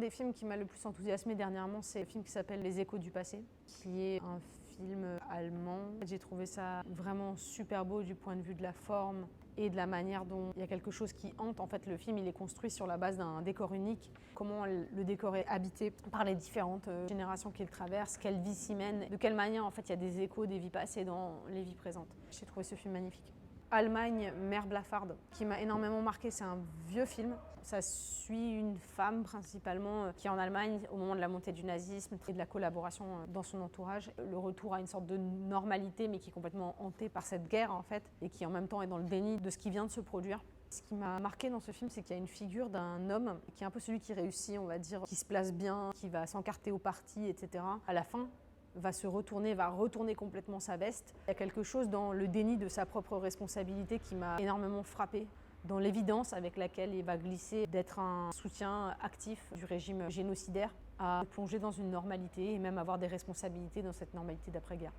des films qui m'a le plus enthousiasmé dernièrement, c'est le film qui s'appelle Les Échos du passé, qui est un film allemand. J'ai trouvé ça vraiment super beau du point de vue de la forme et de la manière dont il y a quelque chose qui hante. En fait, le film il est construit sur la base d'un décor unique. Comment le décor est habité par les différentes générations qu'il traverse, quelle vie s'y mène, de quelle manière en fait il y a des échos des vies passées dans les vies présentes. J'ai trouvé ce film magnifique. Allemagne, Mère Blafarde, qui m'a énormément marqué. C'est un vieux film. Ça suit une femme principalement qui est en Allemagne au moment de la montée du nazisme et de la collaboration dans son entourage. Le retour à une sorte de normalité mais qui est complètement hantée par cette guerre en fait et qui en même temps est dans le déni de ce qui vient de se produire. Ce qui m'a marqué dans ce film, c'est qu'il y a une figure d'un homme qui est un peu celui qui réussit, on va dire, qui se place bien, qui va s'encarter au parti, etc. À la fin, va retourner complètement sa veste. Il y a quelque chose dans le déni de sa propre responsabilité qui m'a énormément frappée, dans l'évidence avec laquelle il va glisser d'être un soutien actif du régime génocidaire à plonger dans une normalité et même avoir des responsabilités dans cette normalité d'après-guerre.